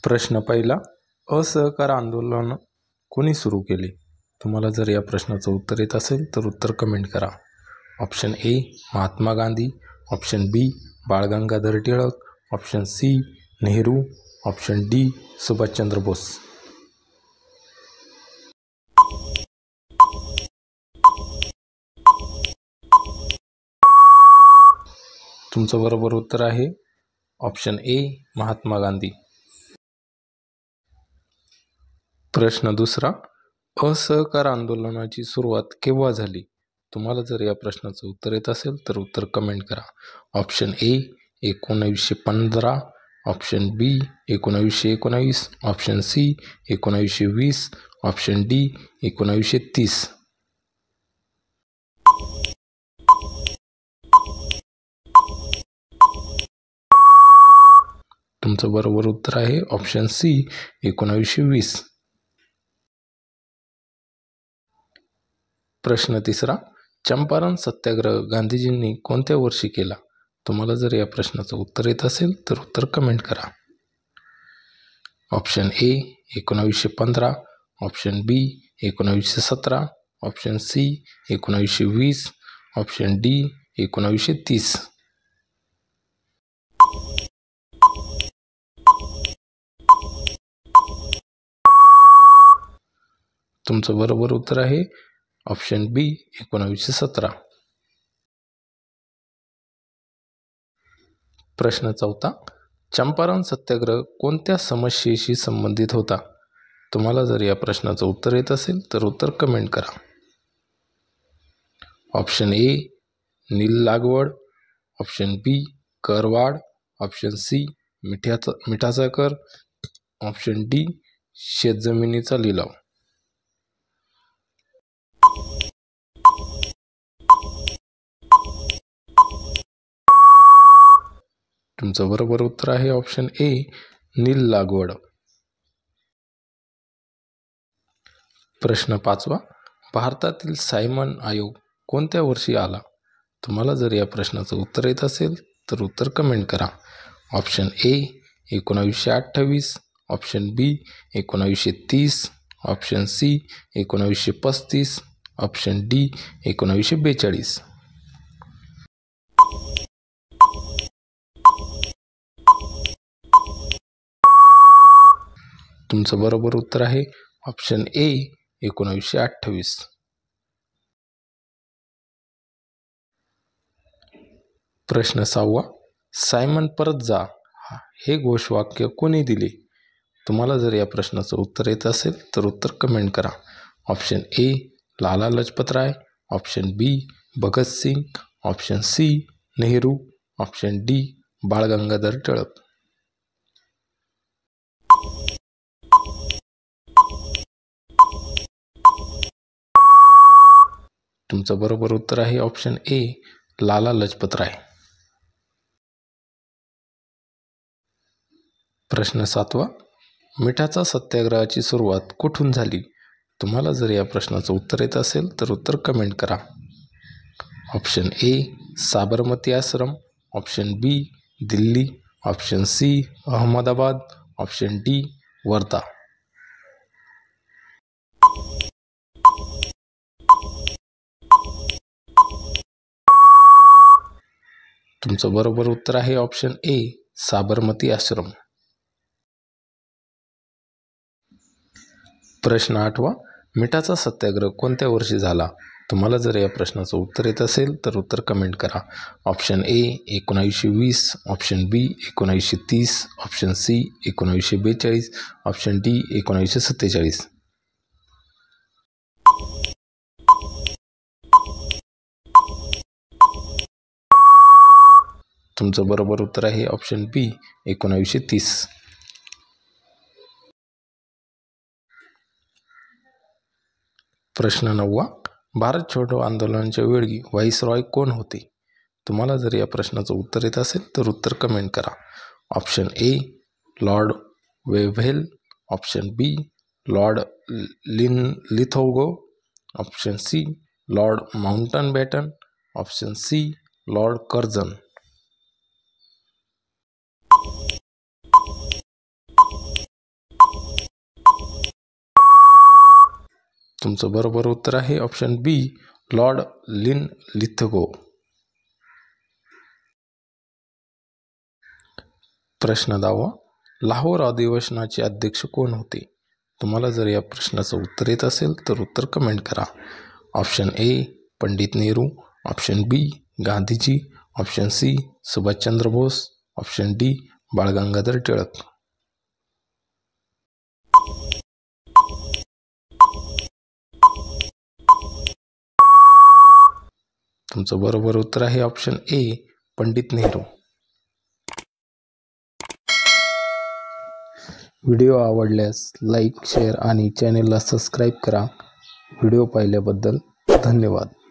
प्रश्न पहिला, असहकार आंदोलन कोणी सुरू केले? तुम्हाला जर या प्रश्नाचं उत्तर येत असेल तर उत्तर कमेंट करा. Option A Mahatma Gandhi, option B Bal Gangadhar Tilak, option C Nehru, option D Subhash Chandra Bose. तुमचं बरोबर उत्तर आहे ऑप्शन ए महात्मा गांधी. प्रश्न दुसरा, असहकार आंदोलनाची सुरुवात केव्हा झाली? तुम्हाला जर या प्रश्नाचं उत्तर येत असेल तर उत्तर कमेंट करा. Option A 1915, option B 1919, option C 1920, option D 1930. तुमचं बरोबर उत्तर आहे ऑप्शन सी 1920. प्रश्न तिसरा, चंपारण सत्याग्रह गांधीजींनी कोणत्या वर्षी केला? तुम्हाला जर या प्रश्नाचं उत्तर येत असेल तर उत्तर कमेंट करा. Option A 1915, option B 1917, option C 1920, option D 1930. तुमचं बरोबर उत्तर आहे ऑप्शन बी 1917. प्रश्न चौथा, चंपारण सत्याग्रह कोणत्या समस्येशी संबंधित होता? तुम्हाला जर या प्रश्नाचं उत्तर येत असेल तर उत्तर कमेंट करा. ऑप्शन ए नील लागवड, ऑप्शन बी करवाढ, ऑप्शन सी मिठाचा कर, ऑप्शन डी शेतजमिनीचा लिलाव. तुमचं बरोबर उत्तर आहे ऑप्शन ए नील लागवड. प्रश्न पाचवा, भारतातील सायमन आयोग कोणत्या वर्षी आला? तुम्हाला जर या प्रश्नाचं उत्तर येत असेल तर उत्तर कमेंट करा. Option A 1928, option B 1930, option C 1935, option D 1942. तुमचं बरोबर उत्तर आहे ऑप्शन ए 1928. प्रश्न सहावा, सायमन परत जा हे घोषवाक्य कोणी दिले? तुम्हाला जर या प्रश्नाचं उत्तर येत असेल तर उत्तर कमेंट करा. Option A Lala Lajpat Rai, option B Bhagat Singh, option C Nehru, option D Bal Gangadhar Tilak. तुमचं बरोबर उत्तर आहे ऑप्शन ए लाला लजपत राय. प्रश्न सातवा, मिठाचा सत्याग्रहाची सुरुवात कुठून झाली? तुम्हाला जर या प्रश्नाचं उत्तर येत असेल तर उत्तर कमेंट करा. Option A Sabarmati Ashram, option B Delhi, option C Ahmedabad, option D Wardha. तुमचं बरोबर उत्तर आहे ऑप्शन ए साबरमती आश्रम. प्रश्न आठवा, मिठाचा सत्याग्रह कोणत्या वर्षी झाला? तुम्हाला जर या प्रश्नाचं उत्तर येत असेल तर उत्तर कमेंट करा. Option A 1920, option B 1930, option C 1942, option D 1947. तुमचं बरोबर उत्तर आहे ऑप्शन बी 1930. प्रश्न नववा, भारत छोडो आंदोलनाच्या वेळी व्हाईसरॉय कोण होते? तुम्हाला जर या प्रश्नाचं उत्तर येत असेल तर उत्तर कमेंट करा. Option A lord Wavell, option B lord Linlithgow, option C lord Mountbatten, option C lord Curzon. तुमचं बरोबर उत्तर आहे ऑप्शन बी, लॉर्ड लिनलिथगो. प्रश्न 10. लाहोर अधिवेशनाचे अध्यक्ष कोण होते? तुम्हाला जर या प्रश्नाचं उत्तर येत असेल तर उत्तर कमेंट करा. Option A, Pandit Nehru. Option B, Gandhiji. Option C, Subhash Chandra Bose. Option D, Bal Gangadhar Tilak. तुमचं बरोबर उत्तर आहे option A, Pandit Nehru. Video आवडल्यास लाईक, शेअर आणि चॅनेलला सबस्क्राईब करा. व्हिडिओ पाहिल्याबद्दल धन्यवाद.